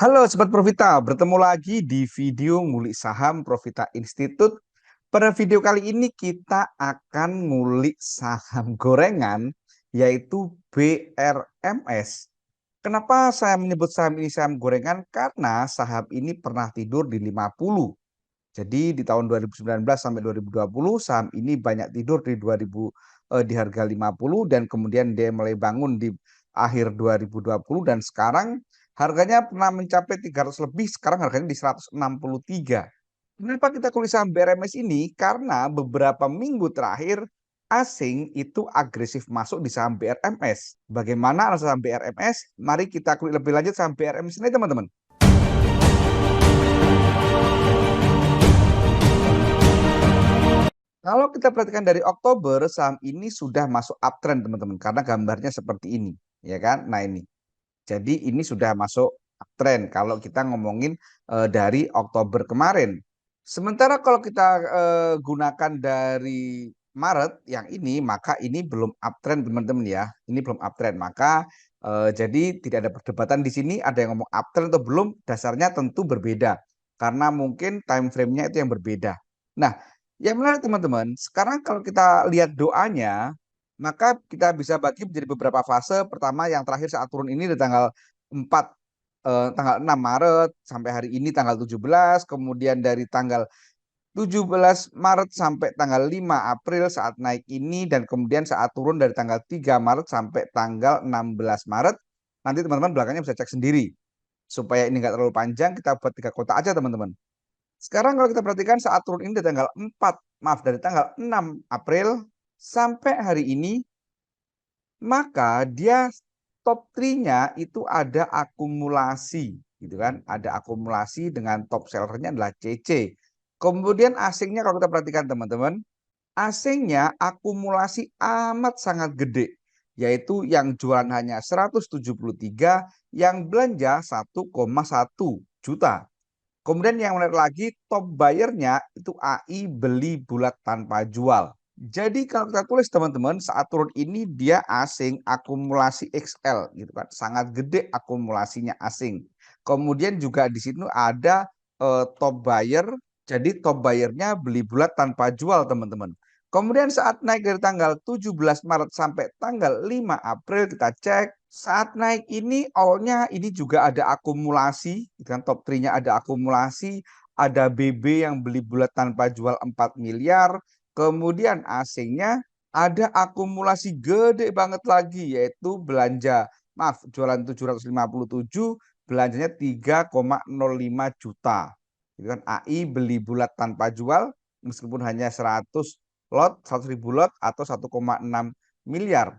Halo Sobat Profita, bertemu lagi di video ngulik saham Profita Institute. Pada video kali ini kita akan ngulik saham gorengan yaitu BRMS. Kenapa saya menyebut saham ini saham gorengan? Karena saham ini pernah tidur di 50. Jadi di tahun 2019 sampai 2020 saham ini banyak tidur di 2000 di harga 50 dan kemudian dia mulai bangun di akhir 2020 dan sekarang harganya pernah mencapai 300 lebih, sekarang harganya di 163. Kenapa kita kulik saham BRMS ini? Karena beberapa minggu terakhir asing itu agresif masuk di saham BRMS. Bagaimana analisa saham BRMS? Mari kita kulik lebih lanjut saham BRMS ini teman-teman. Kalau kita perhatikan dari Oktober, saham ini sudah masuk uptrend teman-teman, karena gambarnya seperti ini, ya kan? Nah ini, jadi ini sudah masuk uptrend kalau kita ngomongin dari Oktober kemarin. Sementara kalau kita gunakan dari Maret yang ini, maka ini belum uptrend teman-teman ya. Ini belum uptrend, maka jadi tidak ada perdebatan di sini. Ada yang ngomong uptrend atau belum, dasarnya tentu berbeda, karena mungkin time frame-nya itu yang berbeda. Nah, yang menarik teman-teman, sekarang kalau kita lihat doanya, maka kita bisa bagi menjadi beberapa fase. Pertama yang terakhir saat turun ini di tanggal 4 tanggal 6 Maret sampai hari ini tanggal 17, kemudian dari tanggal 17 Maret sampai tanggal 5 April saat naik ini, dan kemudian saat turun dari tanggal 3 Maret sampai tanggal 16 Maret. Nanti teman-teman belakangnya bisa cek sendiri. Supaya ini nggak terlalu panjang, kita buat 3 kotak aja teman-teman. Sekarang kalau kita perhatikan saat turun ini dari tanggal 4, maaf dari tanggal 6 April sampai hari ini, maka dia top 3-nya itu ada akumulasi, gitu kan? Ada akumulasi dengan top sellernya adalah CC. Kemudian asingnya kalau kita perhatikan teman-teman, asingnya akumulasi amat sangat gede, yaitu yang jualan hanya 173, yang belanja 1,1 juta. Kemudian yang menarik lagi, top buyer-nya itu AI beli bulat tanpa jual. Jadi kalau kita tulis teman-teman, saat turun ini dia asing akumulasi XL gitu kan. Sangat gede akumulasinya asing. Kemudian juga di situ ada top buyer. Jadi top buyer-nya beli bulat tanpa jual teman-teman. Kemudian saat naik dari tanggal 17 Maret sampai tanggal 5 April kita cek, saat naik ini all-nya ini juga ada akumulasi, kan top 3-nya ada akumulasi, ada BB yang beli bulat tanpa jual 4 miliar, kemudian asingnya ada akumulasi gede banget lagi, yaitu belanja, maaf, jualan 757, belanjanya 3,05 juta. Itu kan AI beli bulat tanpa jual meskipun hanya 100 lot, 100.000 lot atau 1,6 miliar.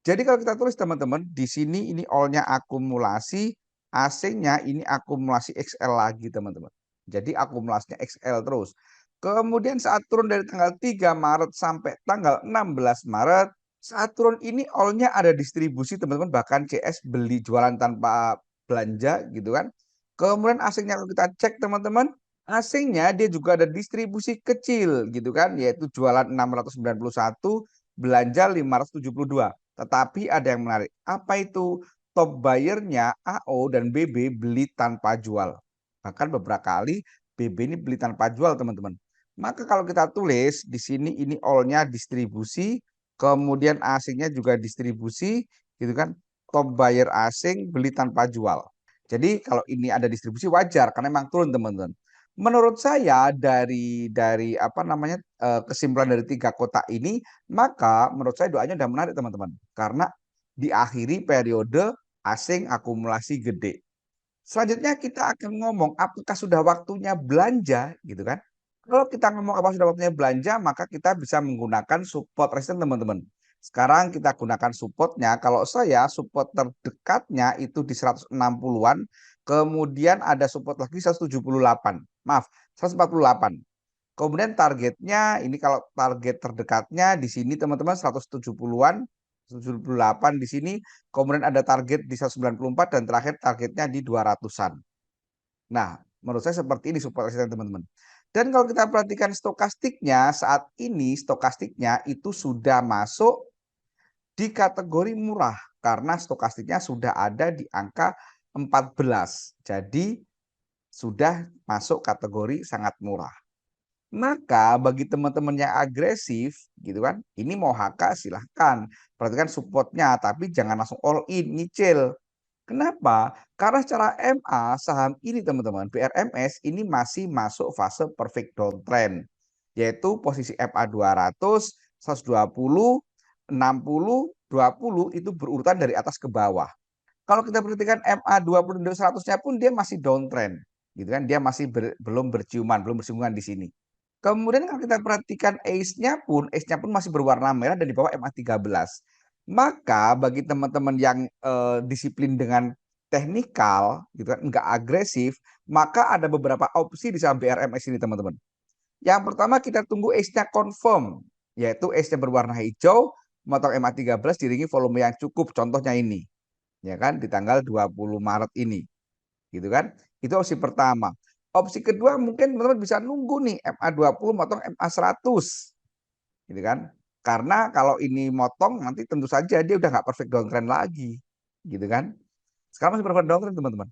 Jadi kalau kita tulis teman-teman, di sini ini all-nya akumulasi, asingnya ini akumulasi XL lagi teman-teman. Jadi akumulasinya XL terus. Kemudian saat turun dari tanggal 3 Maret sampai tanggal 16 Maret, saat turun ini all-nya ada distribusi teman-teman, bahkan CS beli jualan tanpa belanja gitu kan. Kemudian asingnya kalau kita cek teman-teman, asingnya dia juga ada distribusi kecil gitu kan, yaitu jualan 691, belanja 572. Tetapi ada yang menarik. Apa itu? Top buyer-nya AO dan BB beli tanpa jual. Bahkan beberapa kali BB ini beli tanpa jual teman-teman. Maka kalau kita tulis di sini ini all-nya distribusi, kemudian asingnya juga distribusi, gitu kan? Top buyer asing beli tanpa jual. Jadi kalau ini ada distribusi wajar karena memang turun teman-teman. Menurut saya dari apa namanya kesimpulan dari 3 kotak ini, maka menurut saya doanya udah menarik teman-teman. Karena diakhiri periode asing akumulasi gede. Selanjutnya kita akan ngomong apakah sudah waktunya belanja gitu kan. Kalau kita ngomong apa sudah waktunya belanja, maka kita bisa menggunakan support resistance teman-teman. Sekarang kita gunakan supportnya. Kalau saya support terdekatnya itu di 160-an. Kemudian ada support lagi 178. Maaf, 148. Kemudian targetnya ini kalau target terdekatnya di sini teman-teman 170-an, 178 di sini, kemudian ada target di 194 dan terakhir targetnya di 200-an. Nah, menurut saya seperti ini support resistance teman-teman. Dan kalau kita perhatikan stokastiknya, saat ini stokastiknya itu sudah masuk di kategori murah karena stokastiknya sudah ada di angka 14. Jadi sudah masuk kategori sangat murah. Maka bagi teman-teman yang agresif gitu kan, ini mau HK silahkan. Perhatikan supportnya, tapi jangan langsung all in, nyicil. Kenapa? Karena secara MA saham ini teman-teman, BRMS ini masih masuk fase perfect downtrend. Yaitu posisi MA 200, 120, 60, 20 itu berurutan dari atas ke bawah. Kalau kita perhatikan MA 20 dan 100-nya pun dia masih downtrend. Gitu kan, dia masih belum berciuman, belum bersinggungan di sini. Kemudian kalau kita perhatikan ACE-nya pun masih berwarna merah dan di bawah MA 13. Maka bagi teman-teman yang disiplin dengan teknikal, gitu kan, enggak agresif, maka ada beberapa opsi di saham BRMS ini teman-teman. Yang pertama kita tunggu ACE-nya confirm, yaitu ACE-nya berwarna hijau, memotong MA 13 diringi volume yang cukup, contohnya ini, ya kan, di tanggal 20 Maret ini, gitu kan. Itu opsi pertama. Opsi kedua mungkin teman-teman bisa nunggu nih MA 20 motong MA 100. Gitu kan. Karena kalau ini motong nanti tentu saja dia udah nggak perfect downtrend lagi. Gitu kan. Sekarang masih perfect downtrend teman-teman.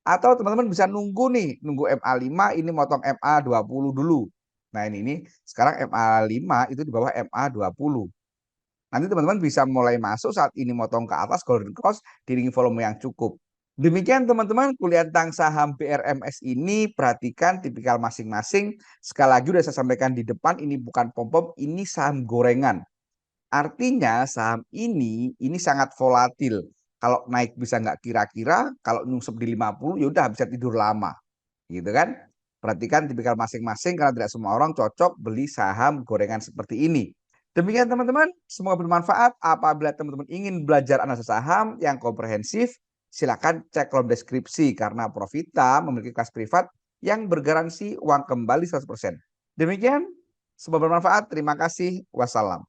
Atau teman-teman bisa nunggu nih, nunggu MA 5 ini motong MA 20 dulu. Nah ini sekarang MA 5 itu di bawah MA 20. Nanti teman-teman bisa mulai masuk saat ini motong ke atas golden cross diringi volume yang cukup. Demikian teman-teman kuliah tentang saham BRMS ini, perhatikan tipikal masing-masing. Sekali lagi sudah saya sampaikan di depan, ini bukan pom-pom, ini saham gorengan. Artinya saham ini sangat volatil. Kalau naik bisa nggak kira-kira, kalau nyungsep di 50 ya udah bisa tidur lama. Gitu kan? Perhatikan tipikal masing-masing karena tidak semua orang cocok beli saham gorengan seperti ini. Demikian teman-teman, semoga bermanfaat. Apabila teman-teman ingin belajar analisa saham yang komprehensif, silakan cek kolom deskripsi karena Profita memiliki kelas privat yang bergaransi uang kembali 100%. Demikian, semoga bermanfaat. Terima kasih. Wassalam.